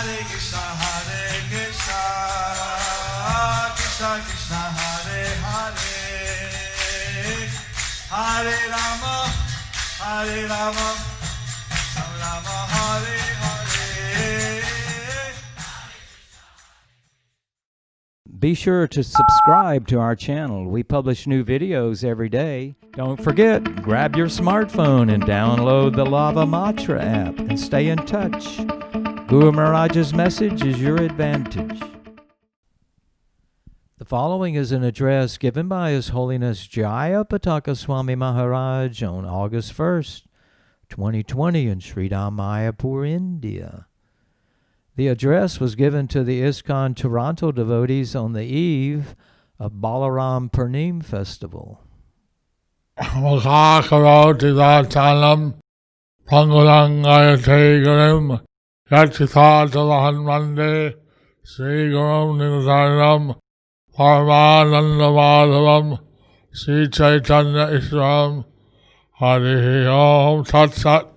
Hare Krishna, Krishna Krishna, Hare Hare, Hare Rama, Rama Hare Hare. Be sure to subscribe to our channel. We publish new videos every day. Don't forget, grab your smartphone and download the Lava Matra app and stay in touch. Guru Maharaj's message is your advantage. The following is an address given by His Holiness Jayapataka Swami Maharaj on August 1st, 2020 in Sridham, Mayapur, India. The address was given to the ISKCON Toronto devotees on the eve of Balarama Purnima festival. Mukhakaroti Datanam Pangulangayate Gurum Yatithatalan Mande Sri Gurum Nidaram Paramananda Madhavam Sri Chaitanya Ishram Harihi Om Tat Sat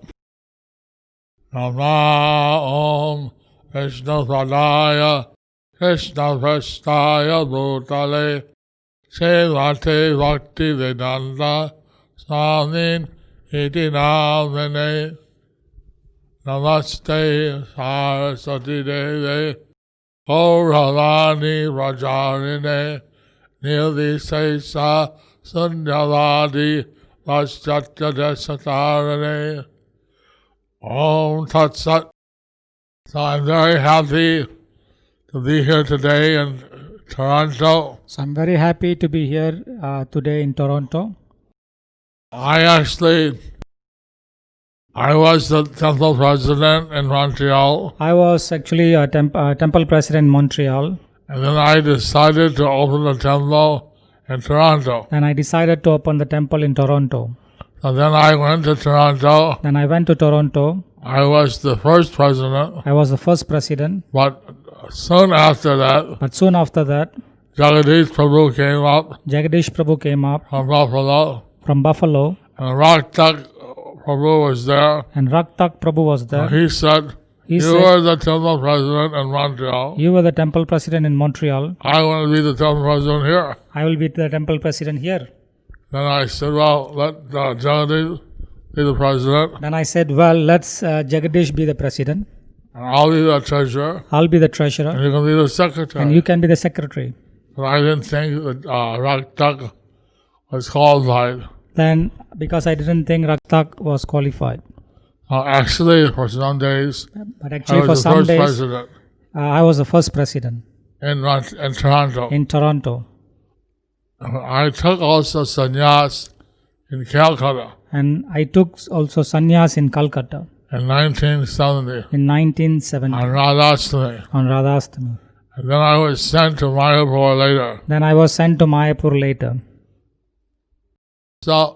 Nama Om Krishna Sadaya Krishna Prestaya Bhutale Sevate Bhakti Vedanta Swamin Iti Namane Namaste Saraswati Deve Gauravani Rajarine Nirvisesa Sunyavadi Vaschatya Desatarane Om Tat Sat. So I'm very happy to be here today in Toronto. So I'm very happy to be here today in Toronto. I was the temple president in Montreal. I was actually a temple president in Montreal. And then I decided to open the temple in Toronto. Then I decided to open the temple in Toronto. And then I went to Toronto. Then I went to Toronto. I was the first president. I was the first president. But soon after that, Jagadish Prabhu came up. Jagadish Prabhu came up From Buffalo. And Raktak Prabhu was there. He said, you were the temple president in Montreal. You were the temple president in Montreal. I want to be the temple president here. I will be the temple president here. Then I said, well, let Jagadish be the president. Then I said, well, let's Jagadish be the president. And I'll be the treasurer. I'll be the treasurer. And you can be the secretary. And you can be the secretary. But I didn't think that Raktak was qualified. Then, because I didn't think Raktak was qualified. Actually, for some days, but actually for some days, president I was the first president in Toronto. In Toronto. I took also sannyas in Calcutta. And I took also sannyas in Calcutta. In 1970. In 1970. On Radhastami. And then I was sent to Mayapur later. So,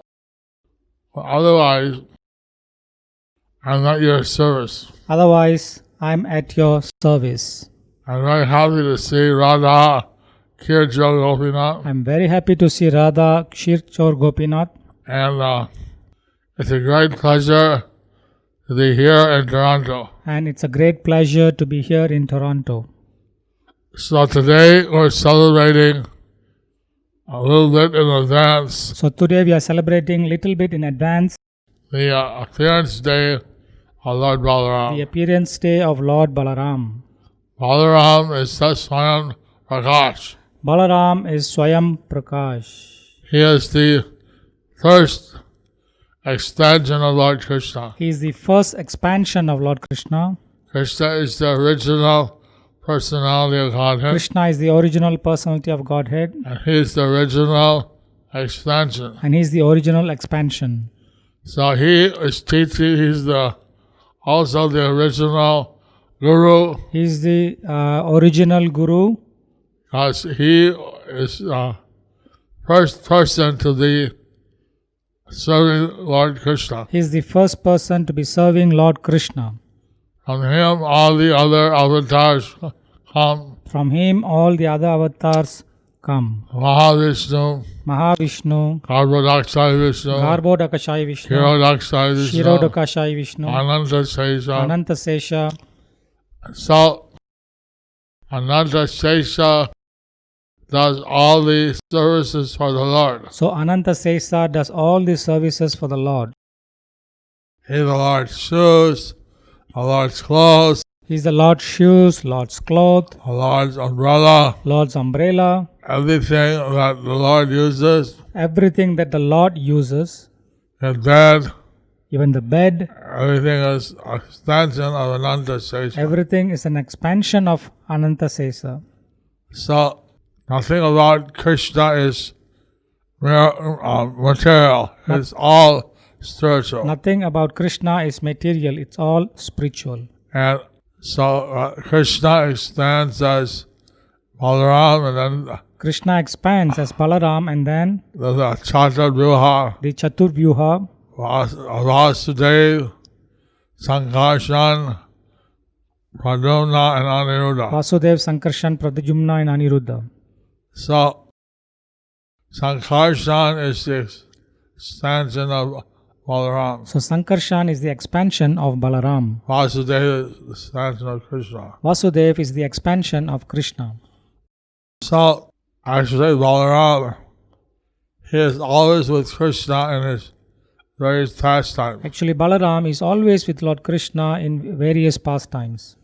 otherwise, I'm at your service. I'm very happy to see Radha Kirchor Gopinath. I'm very happy to see Radha Kirchor Gopinath. And it's a great pleasure to be here in Toronto. So today we're celebrating a little bit in advance. The appearance day of Lord Balaram. Balaram is Swayam Prakash. He is the first expansion of Lord Krishna. He is the first expansion of Lord Krishna. Krishna is the original personality of Godhead. Krishna is the original personality of Godhead. And he is the original expansion. So he is teaching, he's also the original Guru. He is the original Guru. Because he is first person to be serving Lord Krishna. He is the first person to be serving Lord Krishna. From him all the other avatars come. Mahavishnu, Garbhodakshaya Vishnu, Shirodakshaya Vishnu, Ananta Sesha. So Ananta Sesha does all the services for the Lord. So Ananta Sesa does all the services for the Lord. He's the Lord's shoes, the Lord's clothes, He is the Lord's shoes, Lord's cloth, the Lord's umbrella, Lord's umbrella, everything that the Lord uses, everything that the Lord uses, his bed, even the bed, everything is an extension of Ananta Sesha. everything is an expansion of Ananta Sesa. So, nothing about Krishna is material. It's all spiritual. Nothing about Krishna is material, it's all spiritual. And so Krishna expands as Balaram, and then Krishna expands as Balaram, and then the Chaturvyuha, the Chaturvyuha, Vasudev, Sankarshan, Pradyumna, and Aniruddha. Vasudev, Sankarshan, Pradyumna, and Aniruddha. So, Sankarshan is the expansion of Balaram. So Sankarshan is the expansion of Balaram. Vasudev is the expansion of Krishna. Vasudev is the expansion of Krishna. So, actually, Balaram, he is always with Krishna in his various pastimes. Actually, Balaram is always with Lord Krishna in various pastimes.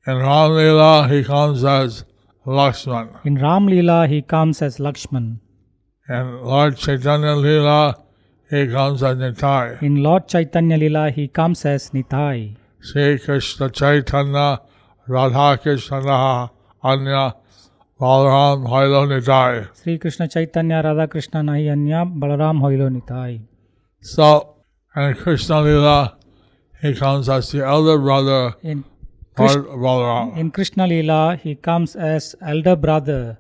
In Ram Leela, he comes as Lakshman. In Ram Leela, he comes as Lakshman. In Lord Chaitanya Leela, he comes as Nitai. In Lord Chaitanya Leela, he comes as Nitai. Sri Krishna Chaitanya, Radha Krishna, Anya, Balaram, Hailo Nitai. Sri Krishna Chaitanya, Radha Krishna, Nahi Anya, Balaram Hoilo Nitai. So, in Krishna Leela, he comes as the elder brother, In Lord Balaram. In Krishna Leela, he comes as elder brother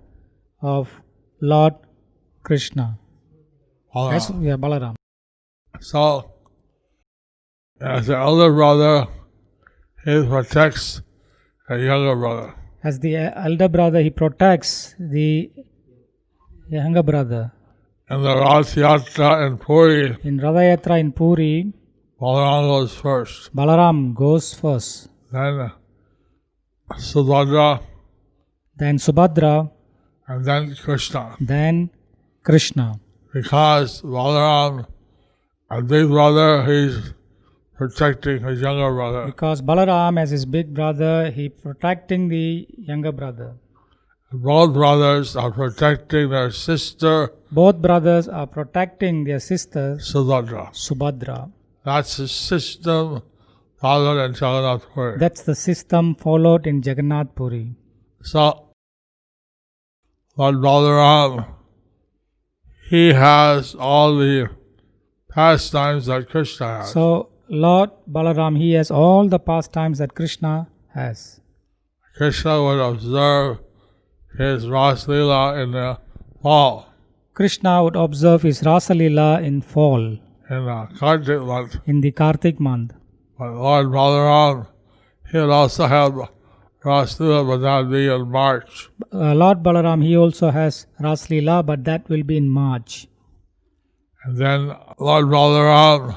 of Lord Krishna. As, Balaram. Balaram. So, as the elder brother, he protects the younger brother. As the elder brother, he protects the younger brother. In the Rath Yatra in Puri, In Radha in Puri, Balaram goes first. Balaram goes first. Then Subhadra, Then Subhadra, and then Krishna. then Krishna. Because Balaram, a big brother, he's protecting his younger brother. Because Balaram, as his big brother, he protecting the younger brother. Both brothers are protecting their sister, Both brothers are protecting their sister, Subhadra. Subhadra. That's the system followed in Jagannath Puri. That's the system followed in Jagannath Puri. So, Lord Balaram, he has all the pastimes that Krishna has. So, Lord Balaram, he has all the pastimes that Krishna has. Krishna would observe his Ras Leela in the fall, Krishna would observe his Rasa Leela in fall, in the Kartik month. in the Kartik month. But Lord Balaram, he would also have Ras Leela, but that would be in March. Lord Balaram, he also has Ras Leela, but that will be in March. And then Lord Balaram,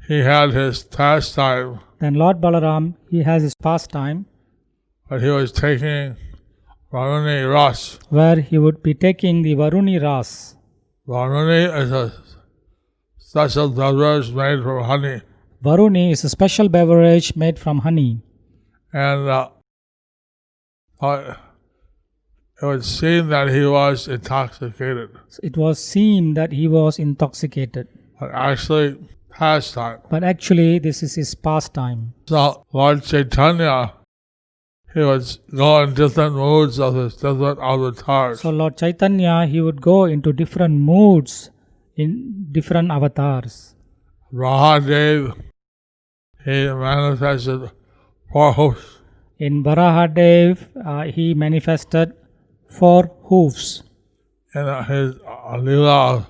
he had his pastime, Then Lord Balaram, he has his pastime but he was taking Varuni Ras. where he would be taking the Varuni Ras. Varuni is a special beverage made from honey. Varuni is a special beverage made from honey. And it would seem that he was intoxicated, It was seen that he was intoxicated. but actually pastime. But actually, this is his pastime. So Lord Chaitanya, he would go in different moods of his different avatars. So Lord Chaitanya, he would go into different moods in different avatars. Rahadev, he manifested 4 hoofs. In Varahadev, he manifested 4 hoofs. In his Leela of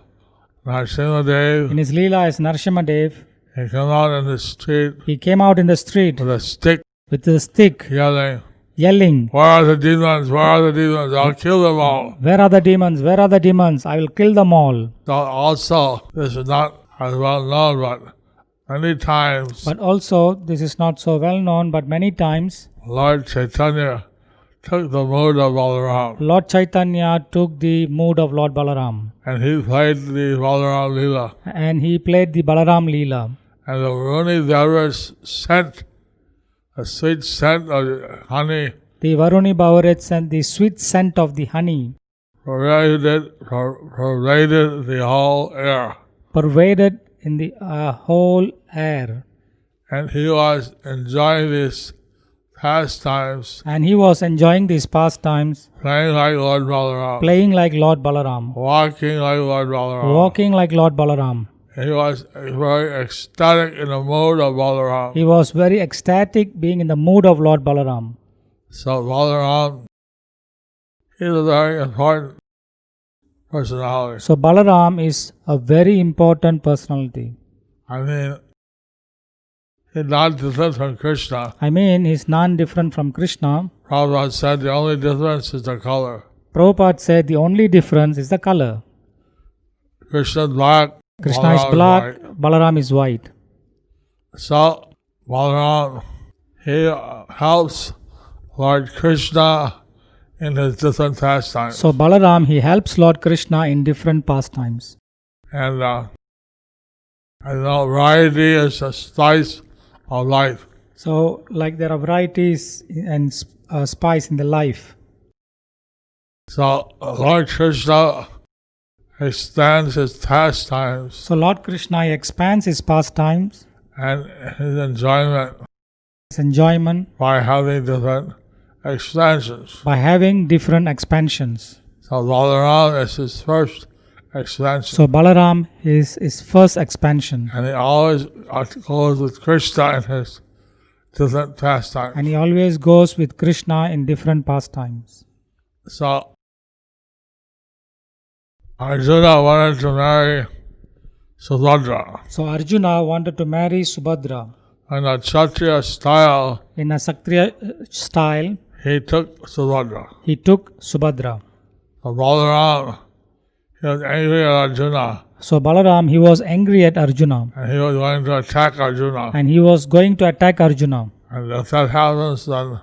Narasimhadev, In his Leela as Narasimhadev, he came out in the street he came out in the street with a stick with a stick, yelling, yelling, "Where are the demons? Where are the demons? I'll kill them all." "Where are the demons? Where are the demons? I will kill them all." So also, this is not as well known, but many times But also, this is not so well known, but many times Lord Chaitanya took the mood of Balaram, Lord Chaitanya took the mood of Lord Balaram and he played the Balaram Leela. and he played the Balaram Leela. And the Varuni Devas sent a sweet scent of honey, The Varuni Bavarets sent the sweet scent of the honey, pervaded the whole air. pervaded in the whole air. And he was enjoying these pastimes, And he was enjoying these pastimes, playing like Lord Balaram, playing like Lord Balaram, walking like Lord Balaram. walking like Lord Balaram. He was very ecstatic in the mood of Balaram. He was very ecstatic being in the mood of Lord Balaram. So Balaram, he's a very important personality. So Balaram is a very important personality. I mean, he's not different from Krishna. I mean, he's non-different from Krishna. Prabhupada said the only difference is the color. Prabhupada said the only difference is the color. Krishna is black, Krishna is Balaram black, white. Balaram is white. So Balaram, he helps Lord Krishna in his different pastimes. So Balaram, he helps Lord Krishna in different pastimes. And I know variety is a spice of life. So like there are varieties and spice in the life. So Lord Krishna extends his pastimes So Lord Krishna he expands his pastimes, and his enjoyment his enjoyment by having different extensions. by having different expansions. So Balaram is his first expansion. So Balaram is his first expansion. And he always goes with Krishna in his different pastimes. And he always goes with Krishna in different pastimes. So Arjuna wanted to marry Subhadra. So Arjuna wanted to marry Subhadra. In a Kshatriya style, In a Kshatriya style, he took Subhadra. he took Subhadra. So Balaram, he was angry at Arjuna, So Balaram, he was angry at Arjuna. and he was going to attack Arjuna. And he was going to attack Arjuna. And if that happens, then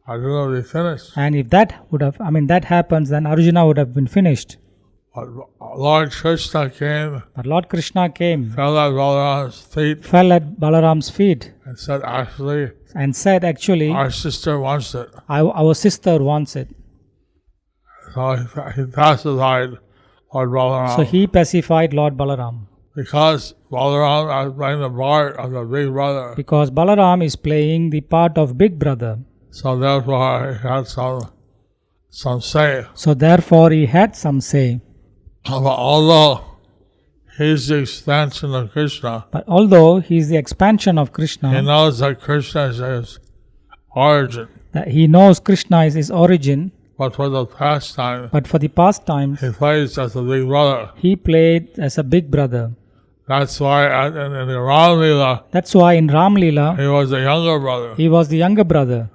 Arjuna will be finished. And if that happens, then Arjuna would have been finished. But Lord Krishna came, But Lord Krishna came, fell at Balaram's feet, fell at Balaram's feet, and said, actually, and said, actually, our sister wants it. our sister wants it. So he pacified Lord Balaram. So he pacified Lord Balaram. Because Balaram is playing the part of the big brother. Because Balaram is playing the part of big brother. So therefore he had some say. So therefore he had some say. But although he's the expansion of Krishna, But although he is the expansion of he Krishna, knows that Krishna is his origin. that he knows Krishna is his origin, But for the pastime, but for the pastimes, he plays as a big brother. he played as a big brother. That's why in the Ram Leela, That's why in Ram Leela, he was the younger brother. he was the younger brother.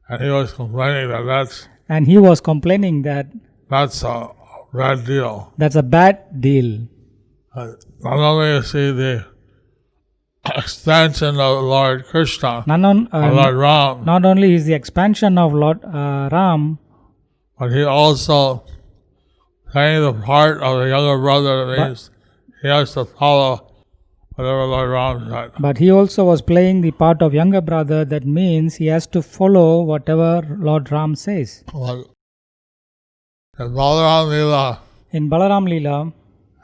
And he was complaining that And he was complaining that that's a bad deal. that's a bad deal. Not only is he the extension of Lord Krishna, Lord Ram, Not only is the expansion of Lord Ram, but he also playing the part of the younger brother. That means he has to follow whatever Lord Ram said. but he also was playing the part of younger brother. That means he has to follow whatever Lord Ram says. Well, in Balaram Leela, In Balaram Leela,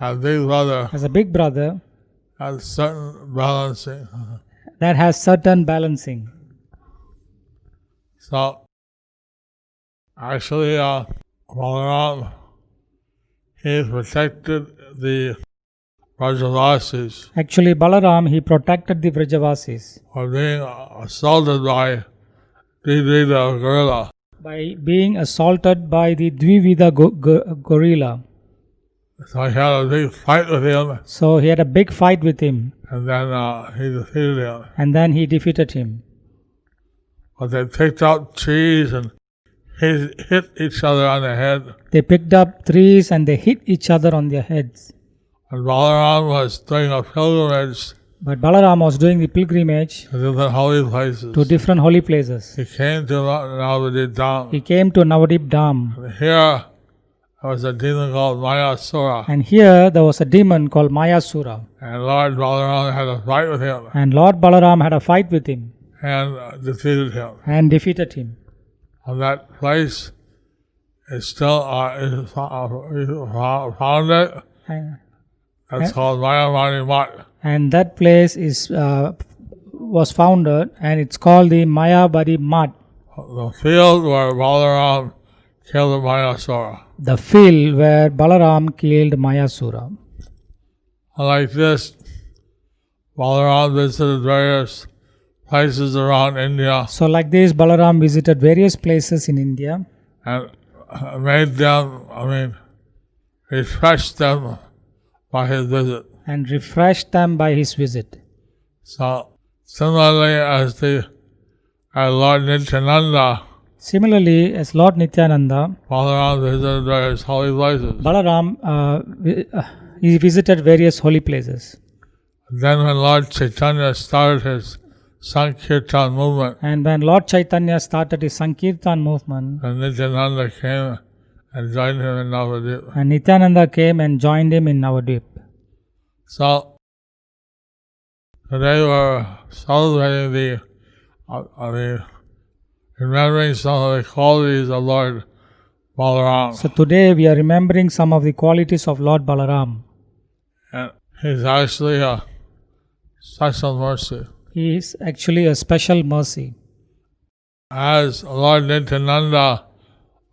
as big brother, as a big brother, has certain balancing. that has certain balancing. So, actually, Balaram, he protected the Vrajavasis Actually, Balaram, he protected the Vrajavasis from being assaulted by Dvidvida gorilla. by being assaulted by the Dvivida gorilla. So he had a big fight with him, So he had a big fight with him, and then he defeated him. and then he defeated him. But they picked up trees and hit each other on the head. They picked up trees and they hit each other on their heads. And Balaram was doing a pilgrimage But Balaram was doing the pilgrimage to different holy places. to different holy places. He came to Navadip Dham. He came to Navadip Dham, Here was a demon called Mayasura. and here there was a demon called Mayasura. And Lord Balaram had a fight with him And Lord Balaram had a fight with him and defeated him. and defeated him. And that place is still found it. And, That's called Mayamani Mat. and that place is was founded, and it's called the Mayabadi Mat, The field where Balaram killed Mayasura. the field where Balaram killed Mayasura. Like this, Balaram visited various places around India So like this, Balaram visited various places in India and made them, refreshed them by his visit. and refreshed them by his visit. So, similarly as Lord Nityananda, Similarly, as Lord Nityananda, Balaram visited various holy places. Balaram he visited various holy places. Then when Lord Chaitanya started his Sankirtan movement, And when Lord Chaitanya started his Sankirtan movement, and Nityananda came and joined him in Navadip. and Nityananda came and joined him in Navadvip. So, today we're celebrating remembering some of the qualities of Lord Balaram. So today we are remembering some of the qualities of Lord Balaram. And he's actually a special mercy. He is actually a special mercy. As Lord Nityananda,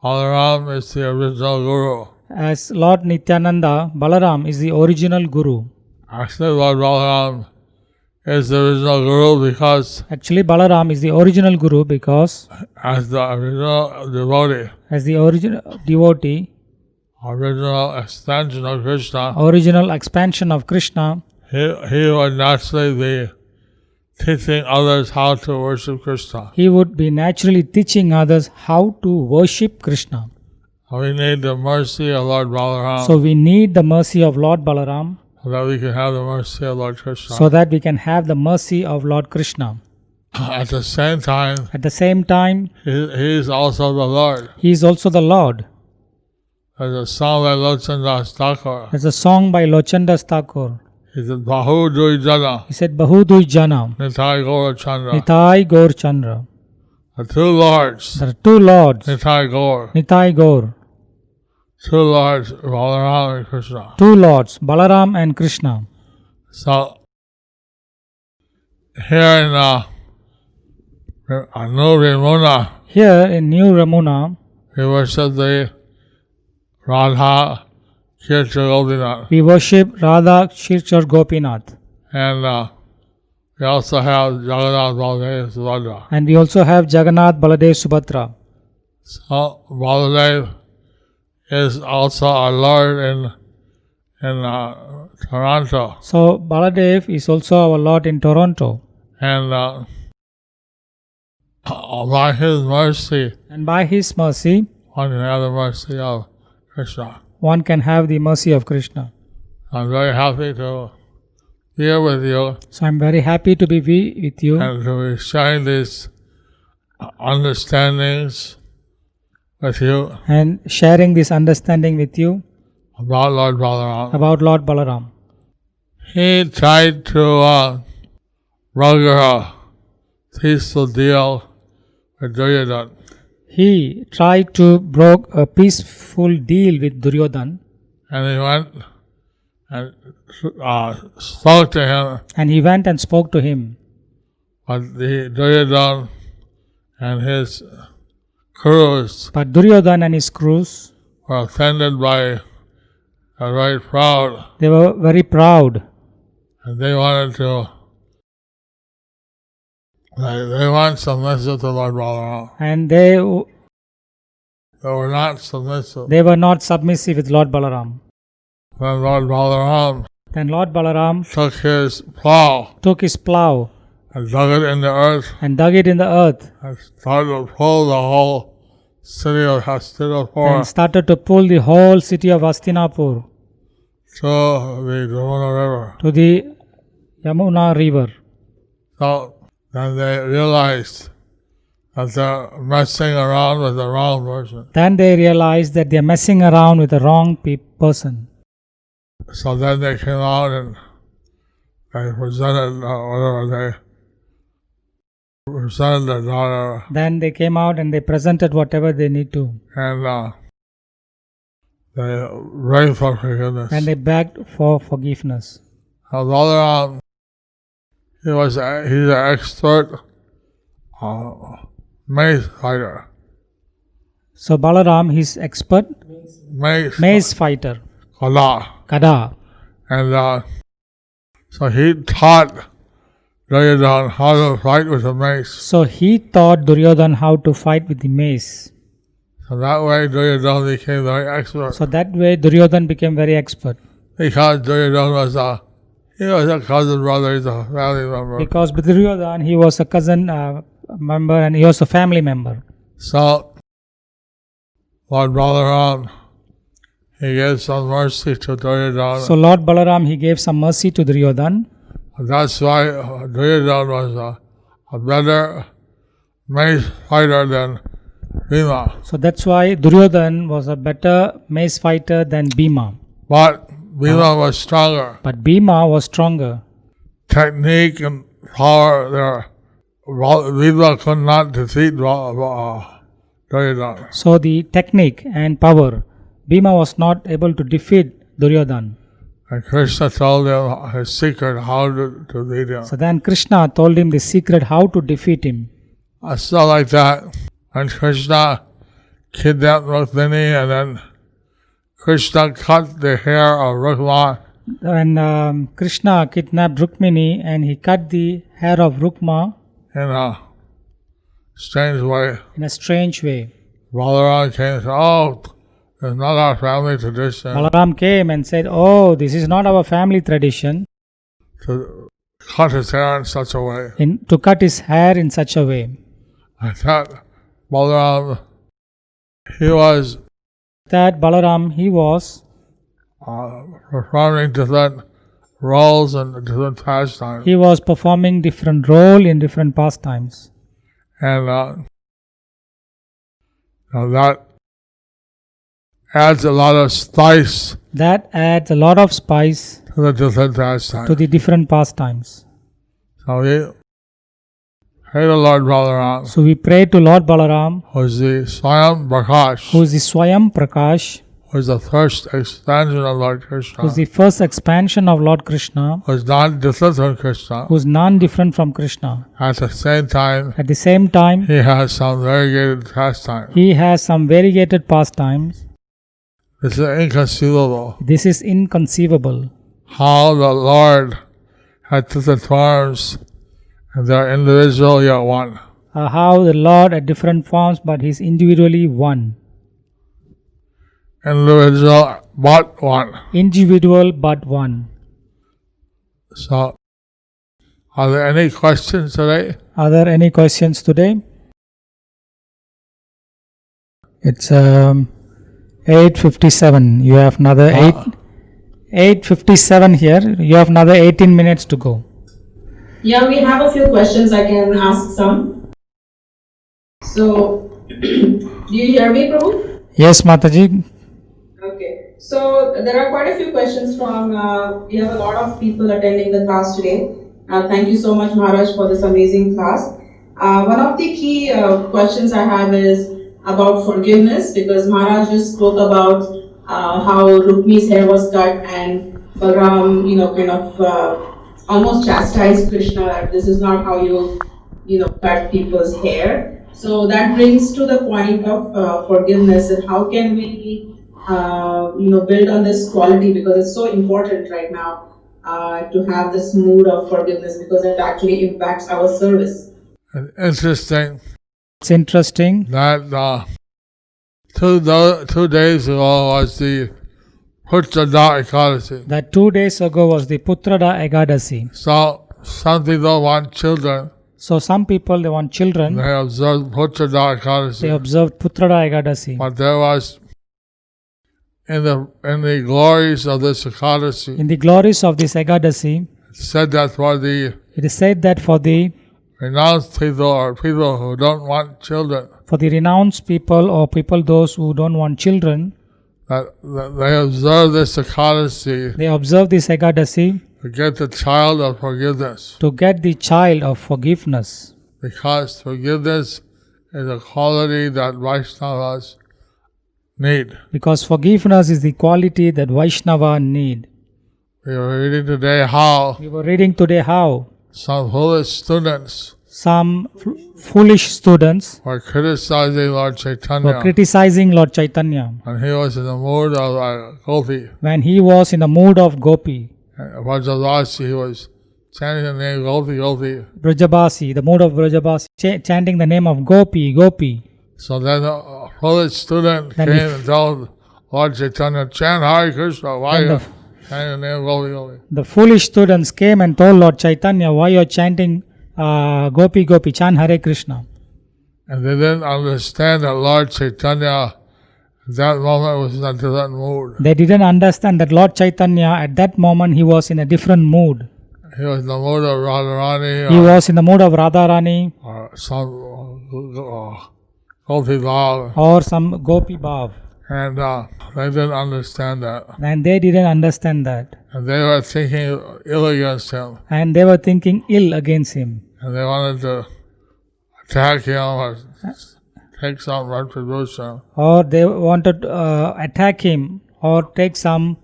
Balaram is the original guru. As Lord Nityananda, Balaram is the original guru. Actually, Lord Balaram is the original guru because Actually, Balaram is the original guru because as the original devotee, as the original devotee, original extension of Krishna, original expansion of Krishna, he would naturally be teaching others how to worship Krishna. he would be naturally teaching others how to worship Krishna. We need the mercy of Lord Balaram So we need the mercy of Lord Balaram so that we can have the mercy of Lord Krishna. so that we can have the mercy of Lord Krishna. At the same time, At the same time, he is also the Lord. he is also the Lord. There's a song by Lochandas Thakur. There's a song by Lochandas Thakur. He said, Bahu Dui Jana, He said, Bahudui Jana, Nitai Gaur Chandra. Nitai Gaur Chandra. The two lords, There are two lords, Nitai Gaur. Nitai Gaur. Two lords, Balaram and Krishna. Two lords, Balaram and Krishna. So, here in New Ramuna, Here in New Ramuna, we worship the Radha Kirti Gopinath. we worship Radha Shirchar Gopinath. And we also have Jagannath Baladev Subhadra. And we also have Jagannath Baladev Subhadra. So, Baladev is also our Lord in Toronto. So Baladev is also our Lord in Toronto. And by His mercy, And by His mercy, one can have the mercy of Krishna. one can have the mercy of Krishna. I'm very happy to be here with you So I'm very happy to be with you and to be sharing these understandings with you and sharing this understanding with you about Lord Balaram. about Lord Balaram. He tried to broker a peaceful deal with Duryodhana. He tried to broke a peaceful deal with Duryodhan, And he went and spoke to him, and he went and spoke to him. but the Duryodhana and his crews But Duryodhan and his crews, were offended by and very proud, they were very proud, and they wanted to. They weren't submissive to Lord Balaram. and they They were not submissive. were not submissive with Lord Balaram. Then Lord Balaram Then Lord Balaram took his plow took his plow and dug it in the earth and dug it in the earth and started to pull the whole city of Hastinapur and started to pull the whole city of Hastinapur to the Yamuna River. to the Yamuna river. So then they realized that they're messing around with the wrong person. Then they realized that they are messing around with the wrong person. So then they came out and they presented their daughter, Then they came out and they presented whatever they need to. and they begged for forgiveness. And they begged for forgiveness. Now Balarama, he's an expert mace fighter. So Balaram, he's expert mace fighter. Kada. And so he taught Duryodhana how to fight with a mace. So he taught Duryodhana how to fight with the mace. So that way Duryodhana became very expert. So that way Duryodhana became very expert. Because Duryodhana was a cousin brother, he's a family member. Because with Duryodhana, he was a cousin member and he was a family member. So Lord Balarama, he gave some mercy to Duryodhana. So Lord Balaram, he gave some mercy to Duryodhana. That's why Duryodhana was a better mace fighter than Bhima. So that's why Duryodhana was a better mace fighter than Bhima. But Bhima was stronger. But Bhima was stronger. Technique and power there. Bhima could not defeat Duryodhana. So the technique and power, Bhima was not able to defeat Duryodhana. And Krishna told him his secret how to defeat him. So then Krishna told him the secret how to defeat him. So like that, when Krishna kidnapped Rukmini, and then Krishna cut the hair of Rukma. When Krishna kidnapped Rukmini and he cut the hair of Rukma In a strange way. Balarama came and said, "Oh, it's not our family tradition Balaram came and said, "Oh, this is not our family tradition to cut his hair in such a way." to cut his hair in such a way." I thought Balarama, he was Balaram, he was performing different roles and different pastimes. He was performing different role in different pastimes. And that adds a lot of spice. That adds a lot of spice to the different pastimes. To the different pastimes. So we pray to Lord Balarama. So we pray to Lord Balaram, who is the Swayam Prakash. Who is the Swayam Prakash. Who is the first expansion of Lord Krishna. Who is the first expansion of Lord Krishna. Who is non-different from Krishna. Who is non-different from Krishna. At the same time, he has some variegated pastimes. This is inconceivable. How the Lord had different forms and they are individual yet one. How the Lord had different forms but He is individually one. Individual but one. Individual but one. So, are there any questions today? Are there any questions today? It's 8:57. You have another 8:57 here. You have another 18 minutes to go. Yeah, we have a few questions. I can ask some. So, do you hear me, Prabhu? Yes, Mataji. Okay. So, there are quite a few questions from, we have a lot of people attending the class today. Thank you so much, Maharaj, for this amazing class. One of the key questions I have is about forgiveness, because Maharaj just spoke about how Rukmi's hair was cut and Balaram, almost chastised Krishna that this is not how you cut people's hair. So that brings to the point of forgiveness, and how can we build on this quality, because it's so important right now to have this mood of forgiveness, because it actually impacts our service. It's interesting that 2 days ago was the Putrada Ekadasi. That 2 days ago was the Putrada Ekadasi. So some people want children. So some people, they want children. They observed Putrada Ekadasi. They observed Putrada Ekadasi. But there was in the glories of this Ekadasi. In the glories of this Ekadasi, it said that for the It is said that for the renounced people or people who don't want children, renounced people or people those who don't want children, that they observe this Ekadasi they observe this Ekadasi to get the child of forgiveness. to get the child of forgiveness. Because forgiveness is a quality that Vaishnavas need. Because forgiveness is the quality that Vaishnava need. We were reading today how We were reading today how some foolish students some foolish students were criticizing Lord were Chaitanya criticizing Lord Chaitanya when he was in the mood of gopi. when he was in the mood of Gopi. Vrajavasi, he was chanting the name Gopi, Gopi. Brajabasi, the mood of Brajabasi, chanting the name of Gopi, Gopi. So then a foolish student Then came if- and told Lord Chaitanya, chant Hare Krishna, why Then are you the- chanting the name Gopi, Gopi? The foolish students came and told Lord Chaitanya, why you are chanting Gopi, Gopi, chant Hare Krishna. And they didn't understand that Lord Chaitanya at that moment was in a different mood. They didn't understand that Lord Chaitanya at that moment he was in a different mood. He was in the mood of Radharani He was in the mood of Radharani or some Gopi Bhav. or some Gopi Bhav. And they didn't understand that. And they didn't understand that. And they were thinking ill against him. And they were thinking ill against him. And they wanted to attack him or take some retribution. Or they wanted to attack him or take some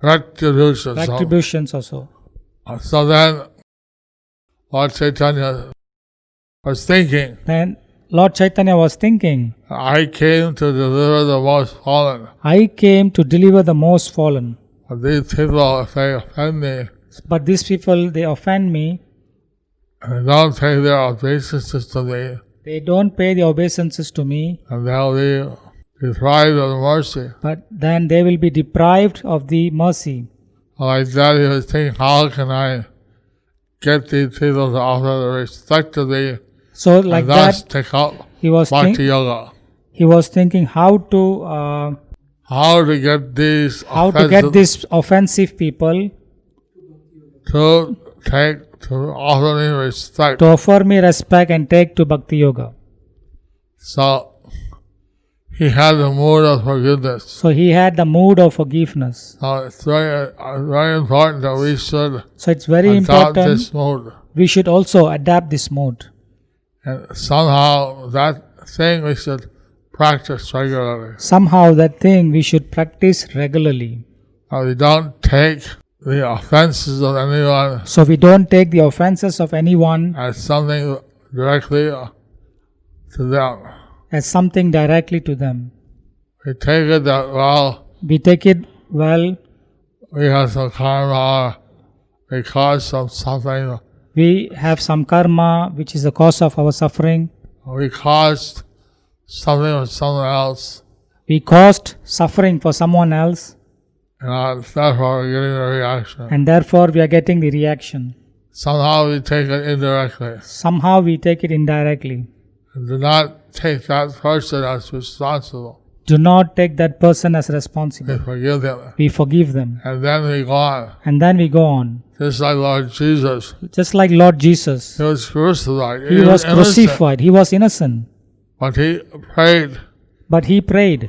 Retribution. retributions also. So then Lord Chaitanya was thinking, Then Lord Chaitanya was thinking, I came to deliver the most fallen. I came to deliver the most fallen. But these people, if they offend me, But these people, they offend me. and they don't pay their obeisances to me, They don't pay the obeisances to me. and they'll be deprived of the mercy. But then they will be deprived of the mercy. Like that, he was thinking, how can I get these people to offer the respect to me So like and thus that, take up he was Bhakti Yoga? he was thinking how to Get these get these offensive people to offer me respect. to offer me respect and take to Bhakti Yoga. So he had the mood of forgiveness. So he had the mood of forgiveness. So it's very important that we should So it's very adopt important. this mood. We should also adapt this mood. And somehow that thing we should practice regularly. Somehow that thing we should practice regularly. We don't take the offenses of anyone So we don't take the offenses of anyone as something directly to them. as something directly to them. We take it that, well, We take it well, we have some karma, we caused some suffering, we have some karma which is the cause of our suffering. we caused something with someone else, We caused suffering for someone else and therefore we're getting the reaction. and therefore we are getting the reaction. Somehow we take it indirectly. Somehow we take it indirectly. And do not take that person as responsible. Do not take that person as We responsible. forgive them. We forgive them. And then we go on. And then we go on. Just like Lord Jesus. Just like Lord Jesus. He was crucified. He was innocent. crucified. He was innocent. But he prayed, But he prayed,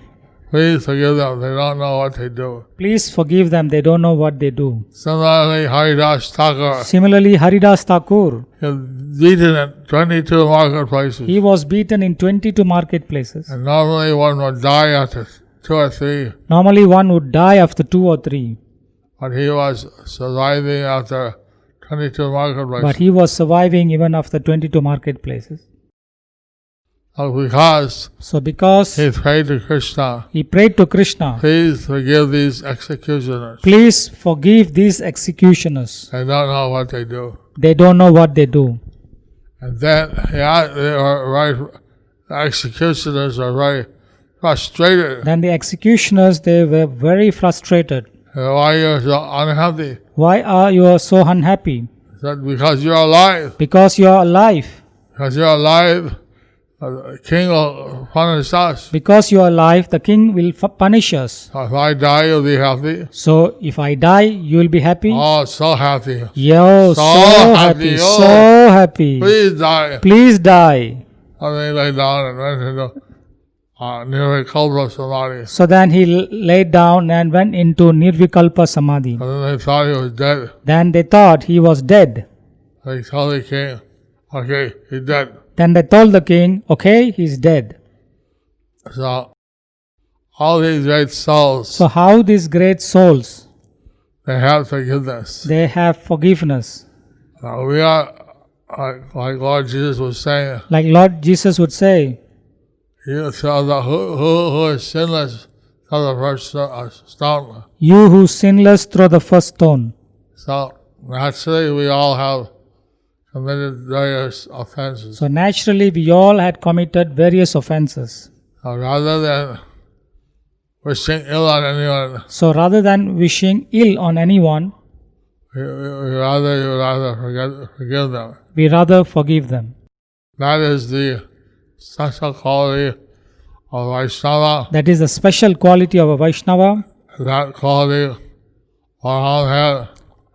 please forgive them. They don't know what they do. please forgive them. They don't know what they do. Similarly, Haridas Thakur, Similarly, Haridas Thakur, he was beaten at 22 marketplaces. he was beaten in 22 marketplaces. And normally one would die after 2 or 3. Normally one would die after 2 or 3. But he was surviving after 22 marketplaces. But he was surviving even after 22 marketplaces. So because he prayed to Krishna, he prayed to Krishna, please forgive these executioners. please forgive these executioners. They don't know what they do. They don't know what they do. And then the executioners are very frustrated. Then the executioners, they were very frustrated. Why are you so unhappy? Why are you so unhappy? He said, because you're alive. Because you are alive. Because you're alive, the king will punish us. Because you are alive, the king will punish us. So if I die, you'll be happy. So if I die, you will be happy. Oh, so happy. Yo, so happy, Oh, so happy. please die. Please die. And they lay down and went into Nirvikalpa Samadhi. So then he laid down and went into Nirvikalpa Samadhi. And then they thought he was dead. Then they thought he was dead. They told the king, okay, he's dead. Then they told the king, okay, he's dead. So all these great souls, So how these great souls, they have forgiveness. they have forgiveness. We are, like Lord Jesus was saying, Like Lord Jesus would say, you tell the who is sinless, tell the first stone. you who sinless throw the first stone. So naturally we all have committed various offenses. So naturally we all had committed various offenses. So rather than wishing ill on anyone, So rather than wishing ill on anyone, we rather forgive them. we rather forgive them. That is the special quality of Vaishnava. That is the special quality of a Vaishnava, That quality Balaram had.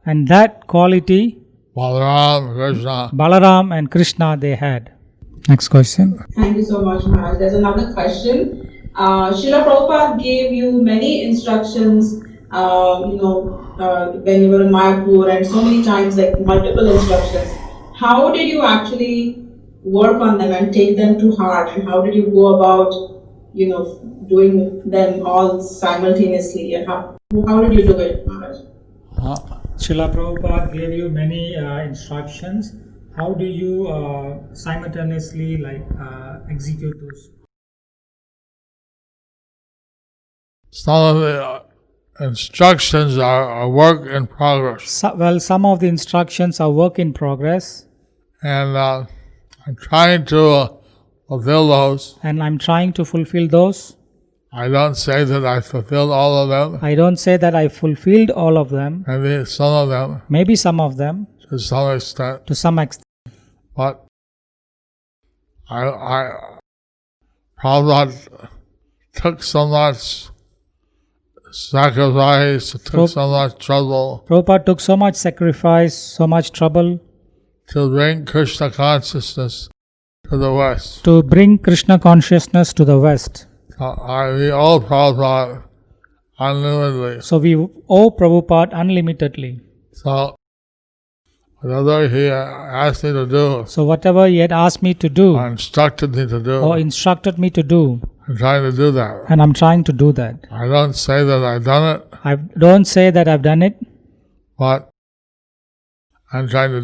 and that quality Balaram, Krishna. Balaram and Krishna they had. Next question. Thank you so much, Maharaj. There's another question. Srila Prabhupada gave you many instructions, when you were in Mayapur, and so many times, like multiple instructions. How did you actually work on them and take them to heart? And how did you go about, doing them all simultaneously? And how did you do it, Maharaj? Srila Prabhupada gave you many instructions. How do you simultaneously execute those? Some of the instructions are a work in progress. Some of the instructions are work in progress. And I'm trying to fulfill those. And I'm trying to fulfill those. I don't say that I fulfilled all of them. I don't say that I fulfilled all of them. Maybe some of them. Maybe some of them. To some extent. To some extent. But I Prabhupada took so much sacrifice, took so much trouble. Prabhupada took so much sacrifice, so much trouble to bring Krishna consciousness to the West. To bring Krishna consciousness to the West. We owe Prabhupada unlimitedly. So we owe Prabhupada unlimitedly. So whatever he asked me to do, so whatever he had asked me to do, or instructed me to do, I'm trying to do that. And I'm trying to do that. I don't say that I've done it. I don't say that I've done it. But I'm trying to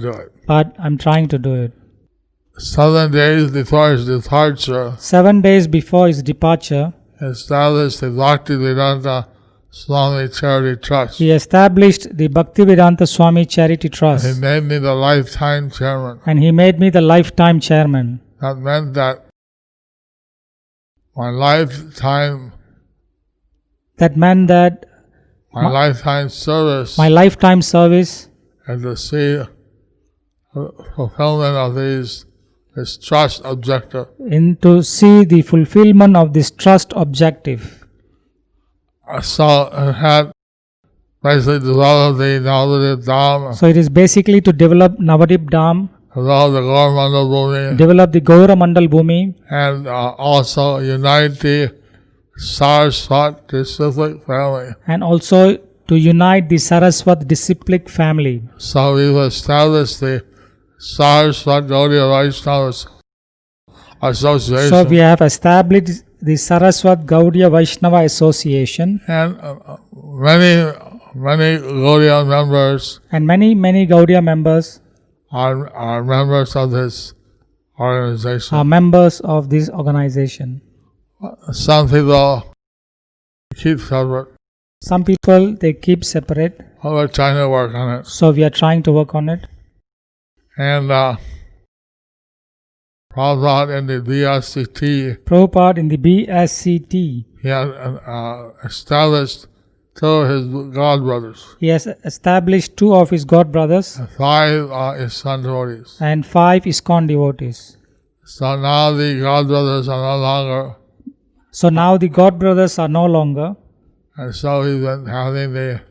do it. 7 days before his departure, 7 days before his departure, he established the Bhaktivedanta Swami Charity Trust. He established the Bhaktivedanta Swami Charity Trust. He made me the lifetime chairman. And he made me the lifetime chairman. That meant that my lifetime service and to see fulfillment of this trust objective. And to see the fulfillment of this trust objective. So it had basically developed the Navadip Dham. So it is basically to develop Navadip Dham. Develop the Gauramandal Bhumi. Develop the Gauramandal Bhumi. And also unite the Saraswat disciplic family. And also to unite the Saraswat disciplic family. So we've established the Saraswat Gaudiya Vaishnava Association. So we have established the Saraswat Gaudiya Vaishnava Association. And many Gaudiya members. And many Gaudiya members. Are members of this organization. Some people keep separate. Some people they keep separate. We're trying to work on it. So we are trying to work on it. And Prabhupada in the BSCT. He has established 2 of his godbrothers. He has established 2 of his godbrothers. And 5 ISKCON devotees. And 5 ISKCON devotees. So now the God brothers are no longer, So now the God brothers are no longer. and so we've been having the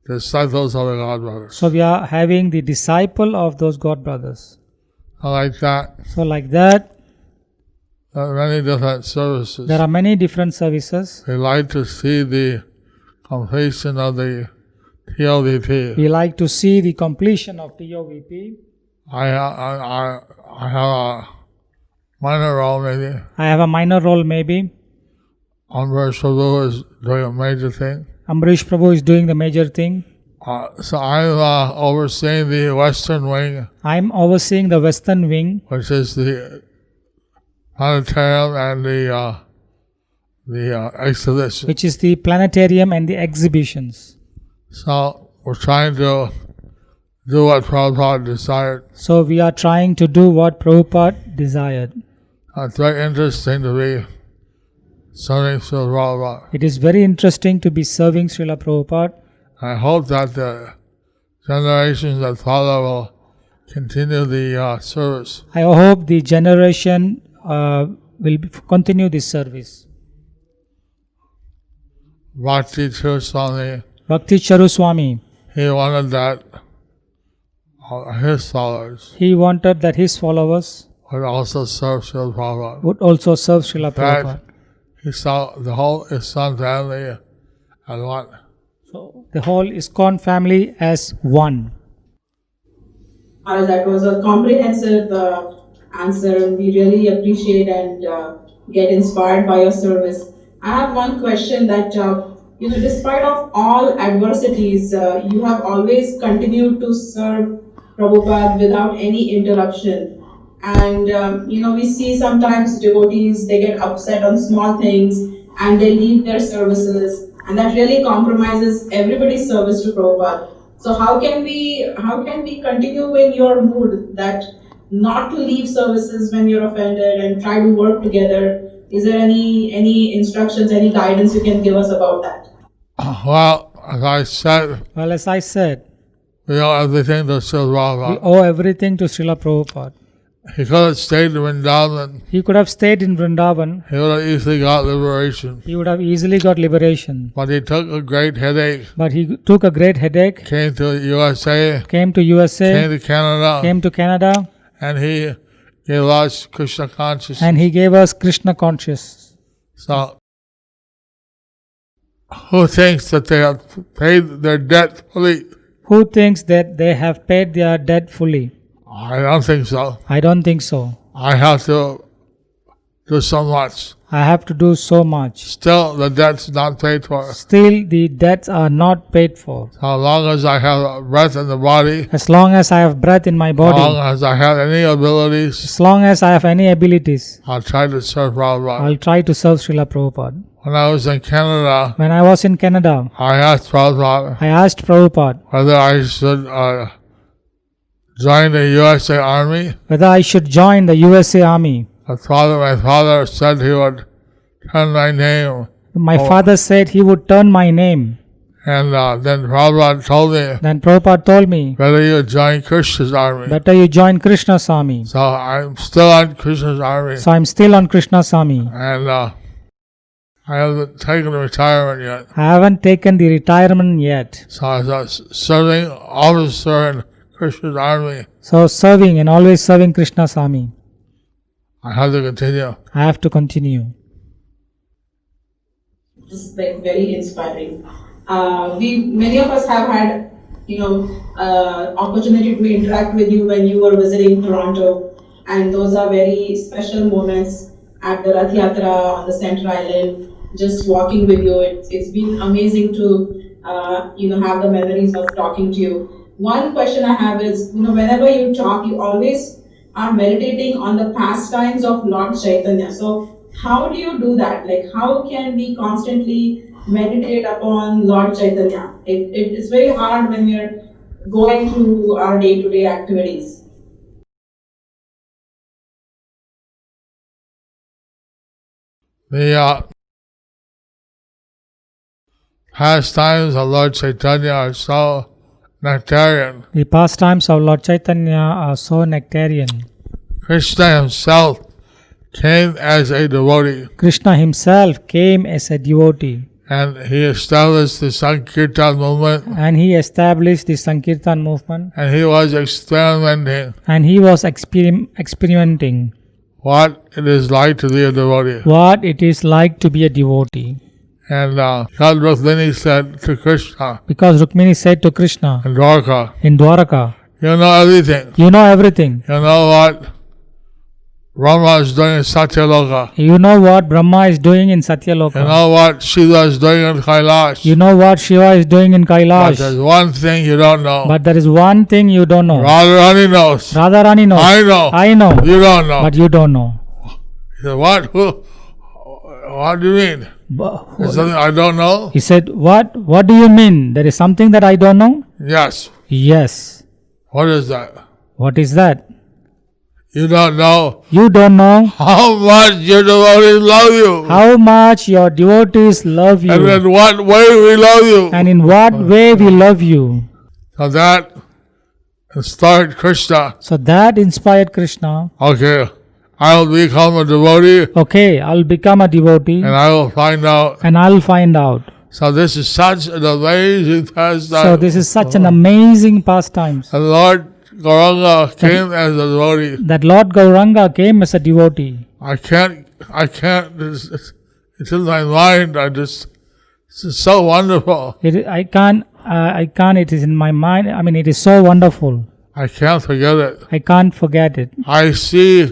disciples of the God brothers. So we are having the disciple of those God brothers. Like that, So like that, there are many different services. there are many different services. We like to see the completion of the TOVP. We like to see the completion of TOVP. I have a minor role maybe. I have a minor role maybe. Amrish Prabhu is doing a major thing. Amrish Prabhu is doing the major thing. So I'm overseeing the Western Wing, I'm overseeing the Western Wing, which is the planetarium and the exhibition. which is the planetarium and the exhibitions. So we're trying to do what Prabhupada desired. So we are trying to do what Prabhupada desired. It's very interesting to be serving Srila Prabhupada. It is very interesting to be serving Srila Prabhupada. I hope that the generations that follow will continue the service. I hope the generation will continue this service. Bhakti Swami, Bhakti Charu Swami, he wanted that his followers he wanted that his followers would also serve Srila Prabhupada. would also serve Srila Prabhupada. That he saw the whole ISKCON family as one. So the whole ISKCON family as one. That was a comprehensive answer, and we really appreciate and get inspired by your service. I have one question that, despite of all adversities, you have always continued to serve Prabhupada without any interruption. And, we see sometimes devotees, they get upset on small things and they leave their services, and that really compromises everybody's service to Prabhupada. So how can we continue in your mood that not to leave services when you're offended and try to work together? Is there any instructions, any guidance you can give us about that? Well, as I said, we owe everything to Srila We Prabhupada. owe everything to Srila Prabhupada. He could have stayed in Vrindavan. He could have stayed in Vrindavan. He would have easily got liberation. He would have easily got liberation. But he took a great headache, But he took a great headache, came to USA, came to USA, came to Canada, and he lost Krishna consciousness. he gave us Krishna conscious. So, who thinks that they have paid their debt fully? Who thinks that they have paid their debt fully? I don't think so. I don't think so. I have to do so much. I have to do so much. Still, the debt's not paid for. Still, the debts are not paid for. So long as I have breath in the body, As long as I have breath in my as long body, as I have any abilities, as long as I have any abilities, I'll try to serve Prabhupada. I'll try to serve Srila Prabhupada. When I was in Canada, When I was in Canada, I asked Prabhupada I asked Prabhupada whether I should join the USA Army. whether I should join the USA Army. My father said he would turn my name. My father said he would turn my name. And then Prabhupada told me Then Prabhupada told me, whether you join Krishna's army. better you join Krishna's army. So I'm still on Krishna's army. So I'm still on Krishna's army. And I haven't taken retirement yet. I haven't taken the retirement yet. So I was a serving officer in Krishna's army. So serving and always serving Krishna's army. I have to continue. I have to continue. This is very inspiring. Many of us have had, opportunity to interact with you when you were visiting Toronto, and those are very special moments at the Rath Yatra on the Center Island. Just walking with you, it's been amazing to have the memories of talking to you. One question I have is, whenever you talk, you always are meditating on the pastimes of Lord Chaitanya. So how do you do that? Like, how can we constantly meditate upon Lord Chaitanya? It's very hard when we're going through our day-to-day activities. The pastimes of Lord Chaitanya are so nectarian. The pastimes of Lord Chaitanya are so nectarian. Krishna himself came as a devotee, Krishna himself came as a devotee, and he established the Sankirtan movement, and he established the Sankirtan movement, and he was experimenting and he was experimenting what it is like to be a devotee. what it is like to be a devotee. And God Rukmini said to Krishna Because Rukmini said to Krishna in Dwarka, in Dwaraka, you know everything. you know everything. You know what Brahma is doing in Satyaloka. You know what Brahma is doing in You Satyaloka. know what Shiva is doing in Kailash. You know what Shiva is doing in But Kailash. there's one thing you don't know. But there is one thing you don't know. Radharani knows. Radharani knows. I know. I know. You don't know. But you don't know. He said, what? What do you mean? There's something I don't know? He said, what do you mean? There is something that I don't know? Yes. Yes. What is that? What is that? You don't know You don't know how much your devotees love you. how much your devotees love And you, in what way we love you. and in what way we love you. So that inspired Krishna. So that inspired Krishna. Okay, I will become a devotee Okay, I'll become a devotee and I will find out. and I'll find out. So this is such an amazing pastime. So this is such an amazing pastime And Lord Gauranga came as a devotee. that Lord Gauranga came as a devotee. I can't, it's in my mind, this is so wonderful. I can't, it is in my mind. I mean, it is so wonderful. I can't forget it. I can't forget it. I see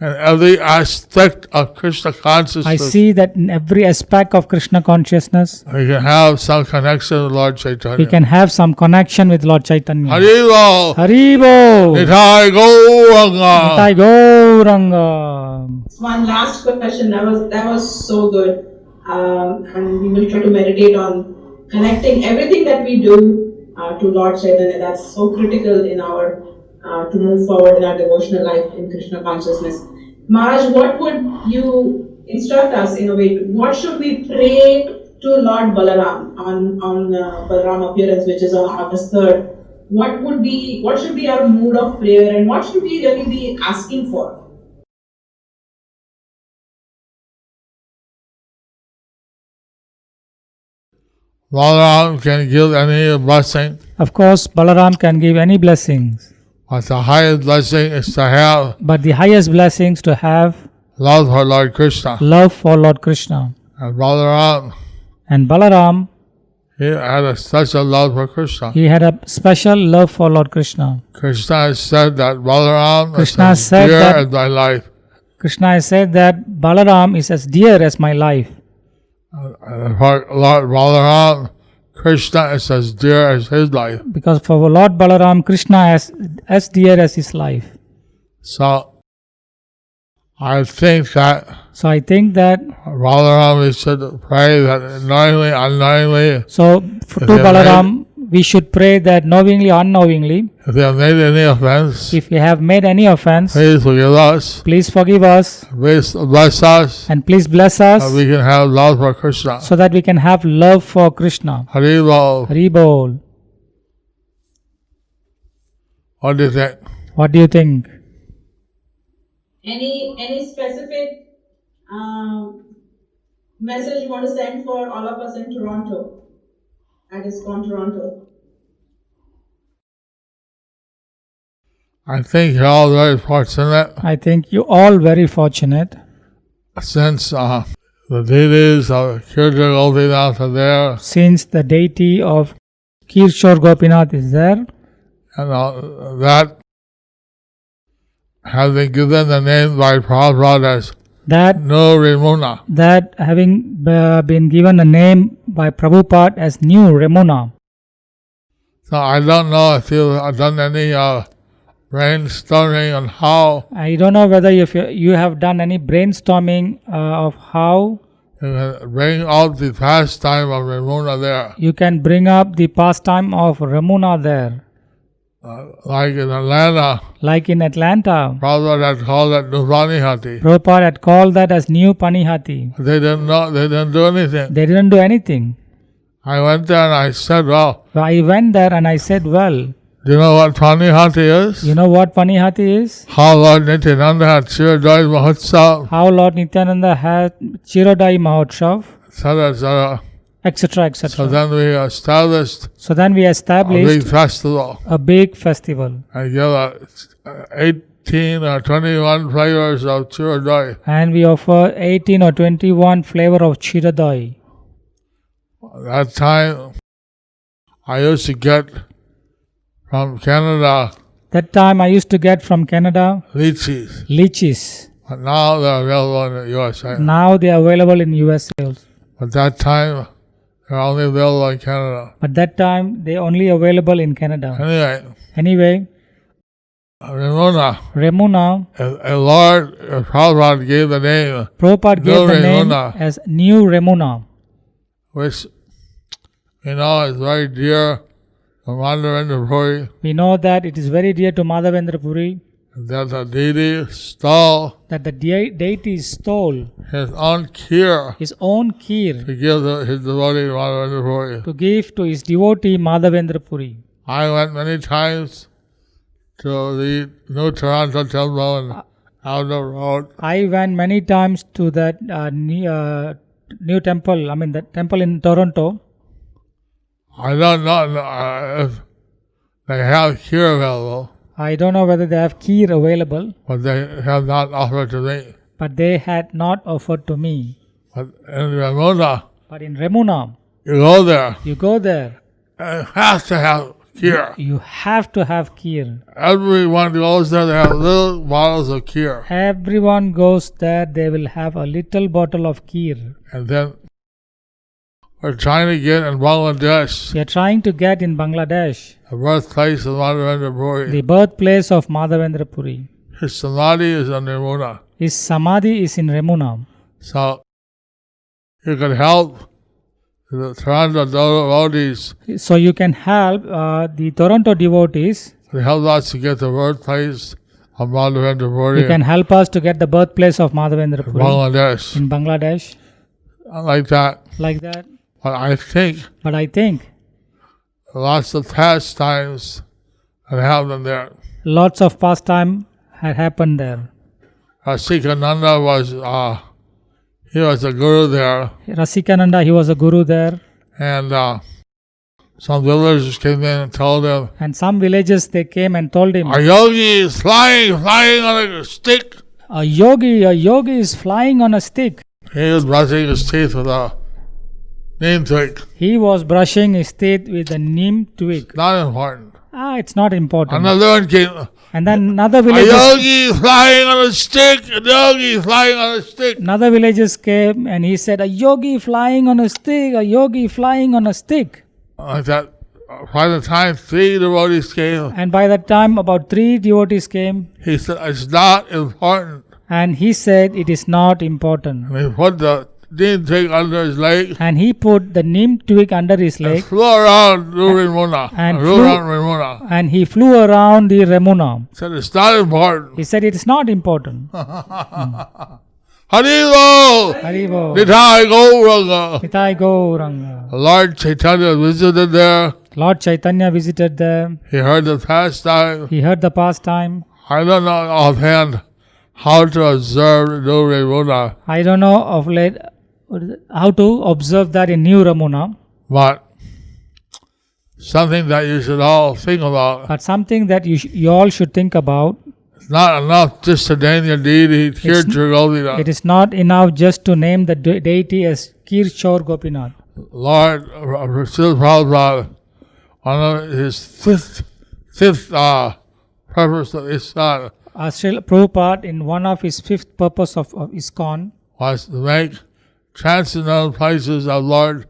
in every aspect of Krishna consciousness, I see that in every aspect of Krishna consciousness, we can have some connection with Lord Chaitanya. we can have some connection with Lord Chaitanya. Haribo! Haribo! Nitai Gauranga! Nitai Gauranga! One last question. That was so good, and we will try to meditate on connecting everything that we do to Lord Chaitanya. That's so critical in our to move forward in our devotional life in Krishna consciousness. Maharaj, what would you instruct us in a way? What should we pray to Lord Balaram on Balarama appearance, which is on August 3rd? What should be our mood of prayer, and what should we really be asking for? Balaram can give any blessing, Of course, Balaram can give any blessings, but the highest blessing is to have but the highest blessings to have love for Lord Krishna. love for Lord Krishna. And Balaram, And Balaram, he had a special love for Krishna. he had a special love for Lord Krishna. Krishna has said that Balaram Krishna is as said dear that- as my life. Krishna has said that Balaram is as dear as my life. And for Lord Balaram, Krishna is as dear as his life. Because for Lord Balaram, Krishna is as dear as his life. So I think that So I think that, Balaram, we should pray that knowingly, unknowingly, so to they have Balaram, we should pray that knowingly, unknowingly, if they have made any offense, if we have made any offense, please forgive us, please forgive us please bless us, and please bless us that we can have love for Krishna. so that we can have love for Krishna. Haribo, Hari Bol. what do you think? What do you think? Any specific message you want to send for all of us in Toronto, at ISKCON Toronto? I think you're all very fortunate I think you all very fortunate since the deities of Kirtan Gopinath are there, since the deity of Kirshor Gopinath is there, and that has been given the name by Prabhupada as that No Ramuna. that having been given a name by Prabhupada as New Ramuna. So I don't know if you've done any brainstorming on how I don't know whether if you have done any brainstorming of how you can bring out the pastime of Ramuna there. you can bring up the pastime of Ramuna there. Like in Atlanta, Like in Atlanta, Prabhupada had called it Nupanihati. Prabhupada had called that as New Panihati. They didn't know, they didn't do anything. They didn't do anything. I went there and I said, well, So I went there and I said, well, Do you know what Panihati is? You know what Panihati is? How Lord Nityananda had Chiradai Mahotsav, How Lord Nityananda had Chirodai Mahotsav, etc. etc. So etc. then we established So then we a established big festival. a big festival, I give 18 or 21 flavors of Chiradai. and we offer 18 or 21 flavor of Chirodai. That time, I used to get from Canada That time I used to get from Canada lychees. but now they're available in the USA. Now they are available in USA also. But that time, they're only available in Canada. But that time they only available in Canada. Anyway, Anyway, Ramona, Remuna, a Lord Prabhupada gave the name, Prabhupada gave the name Remuna, as New Remuna, which we know is very dear to Madhavendra Puri, we know that it is very dear to Madhavendra Puri, that the deity stole that the deity stole his own kheer his own kheer to give his devotee Madhavendra Puri. to give to his devotee Madhavendra Puri. I went many times to the New Toronto Temple and out the road. I went many times to that new temple, the temple in Toronto. I don't know if they have kheer available, I don't know whether they have kheer available, but they have not offered to me. but they had not offered to me. But in Ramona, But in Remuna, you go there, you go there, and it has to have kheer. you have to have kheer. Everyone goes there, they have little bottles of kheer. Everyone goes there, they will have a little bottle of kheer. And then we're trying to get in Bangladesh, We are trying to get in Bangladesh, the birthplace of Madhavendra Puri. the birthplace of Madhavendra Puri. His samadhi is in Ramona. His samadhi is in Remuna. So you can help the Toronto devotees So you can help the Toronto devotees. to help us to get the birthplace of Madhavendra Puri You can help us to get the birthplace of Madhavendra in Puri Bangladesh. in Bangladesh, Like that. like that. But I think But I think lots of pastimes have happened there. lots of pastime had happened there. Sikananda was he was a guru there, Rasikananda, he was a guru there, and some villagers came in and told him, and some villagers they came and told him, "A yogi is flying on a stick." a yogi is flying on a stick. He was brushing his teeth with a neem twig. He was brushing his teeth with a neem twig. Not important. It's not important. Another one came. And then another A villagers, yogi is flying on a stick. A yogi is flying on a stick. another villagers came and he said, a yogi flying on a stick, a yogi flying on a stick. Like that. By the time 3 devotees came, And by that time, about 3 devotees came, he said, "It's not important." and he said, it is not important. And he put the neem twig under his leg And he put the neem twig under his and leg, flew around Ramona. and Flew around Ramona. and he flew around the Remuna. Said, "It's not important." He said, it is not important. Haribo! Haribo. Nithai Gauranga. Nitai Gauranga. Lord Chaitanya visited there. Lord Chaitanya visited there. He heard the pastime. He heard the pastime. I don't know offhand how to observe New Ramona, I don't know of late how to observe that in New Ramuna, but something that you should all think about. but something that you all should think about. It's not enough just to name your deity, Kirchur Govina. It is not enough just to name the deity as Kirchur Gopinath. Lord Srila Prabhupada, one of his fifth purpose of ISKCON Srila Prabhupada, in one of his 5th purpose of ISKCON, was to make transcendental places of Lord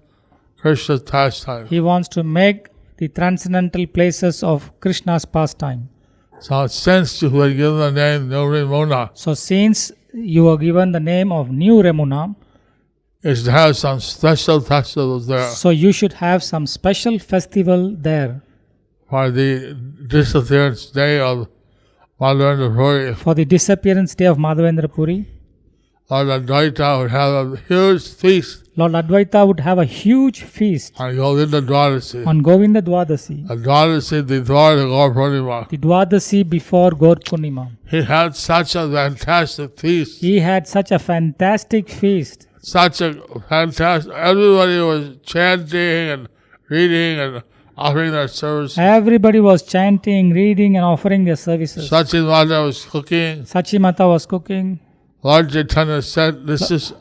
Krishna's pastime. he wants to make the transcendental places of Krishna's pastime. So since you were given the name New Ramona, So since you were given the name of New Ramuna, is to have some special festivals there so you should have some special festival there for the disappearance day of Madhavendra Puri. for the disappearance day of Madhavendra Puri. Lord Advaita would have a huge feast Lord Advaita would have a huge feast on Govinda Dwadasi. on Govinda Dwadasi, The Dwadasi before the Gaur Purnima. the Dwadasi before Gaur Purnima. He had such a fantastic feast. He had such a fantastic feast. Such a fantastic. Everybody was chanting and reading and offering their service. Everybody was chanting, reading, and offering their services. Sachin Mata was cooking. Sachimata was cooking. Lord Chaitanya said, "This is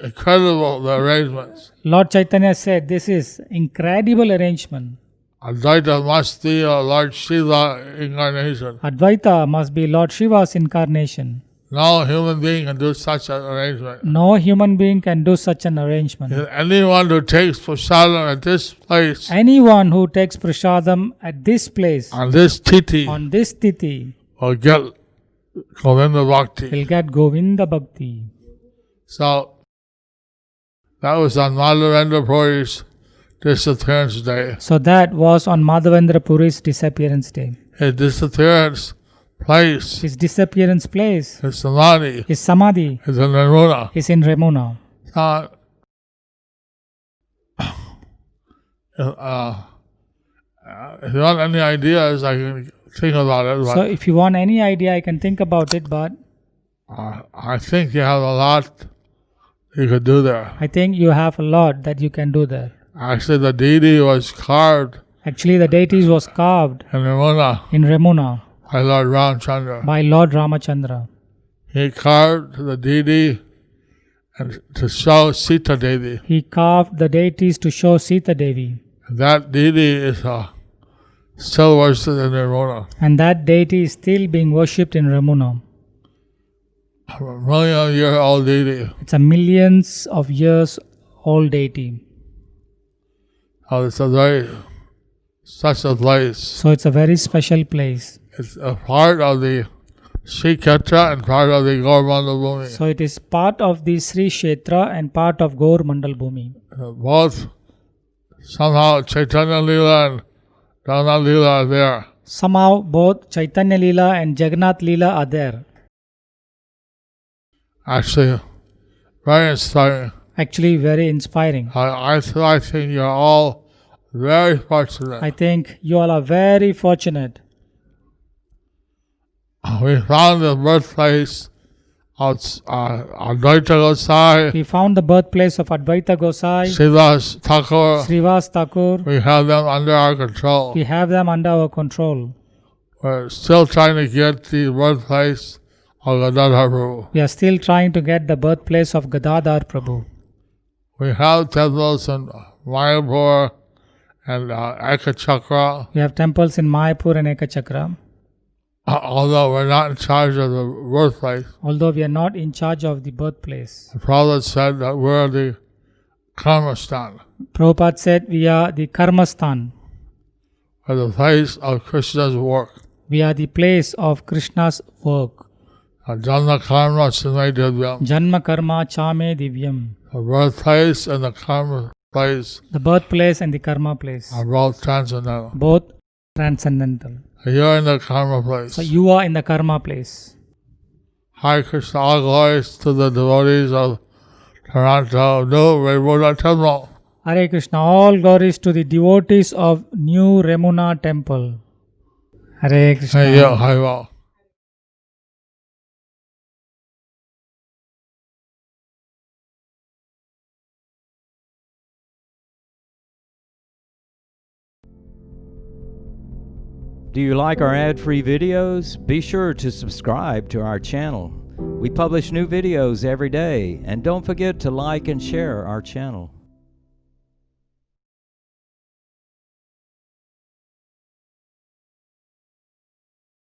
incredible, the arrangements. Lord Chaitanya said, this is incredible arrangement. Advaita must be a Lord Shiva incarnation. Advaita must be Lord Shiva's incarnation. No human being can do such an arrangement. No human being can do such an arrangement. Anyone who takes prasadam at this place, Anyone who takes prasadam at this place, on this titi, on this titi, will get Govinda Bhakti." will get Govinda Bhakti. So, that was on Madhavendra Puri's disappearance day. So that was on Madhavendra Puri's disappearance day. His disappearance place, His disappearance place, his samadhi, his samadhi, is in Ramuna. is in Remuna. If you want any ideas, I can think about it. But So if you want any idea, I can think about it, but I think you have a lot you could do there. I think you have a lot that you can do there. Actually, the deity was carved Actually, the deities was carved in Ramuna in Remuna by Lord Ramchandra. by Lord Ramachandra. He carved the deity and to show Sita Devi. He carved the deities to show Sita Devi. That deity is still worshipped in Ramuna. And that deity is still being worshipped in Remuna. A million-year-old deity. It's a millions of years old deity. It's a very special place. So it's a very special place. It's a part of the Sri Kshetra and part of the Gaur Mandal Bhumi. So it is part of the Sri Kshetra and part of Gaur Mandal Bhumi. Both somehow Chaitanya Leela and Jagannath Leela are there. Somehow both Chaitanya Leela and Jagannath Leela are there. Actually, very inspiring. Actually very inspiring. I think you're all very fortunate. I think you all are very fortunate. We found the birthplace of Advaita Gosai, We found the birthplace of Advaita Gosai, Srivas Thakur. Srivas Thakur. We have them under our control. We have them under our control. We're still trying to get the birthplace of Gadadhar Prabhu. We are still trying to get the birthplace of Gadadhar Prabhu. We have temples in Mayapur and Ekachakra, We have temples in Mayapur and Ekachakra. although we're not in charge of the birthplace. Although we are not in charge of the birthplace. The Prabhupada said that we're the Karmastan, Prabhupada said we are the Karmastan. or the place of Krishna's work. We are the place of Krishna's work. Janma Karma Chame Divyam. Janma Karma Chame Divyam. The birthplace and the karma place The birthplace and the karma place. are both transcendental. Both transcendental. You're in the karma place. So you are in the karma place. Hare Krishna, all glories to the devotees of Toronto, New Remuna Temple. Hare Krishna, all glories to the devotees of New Remuna Temple. Hare Krishna. Hey, yeah, hi, well. Do you like our ad-free videos? Be sure to subscribe to our channel. We publish new videos every day, and don't forget to like and share our channel.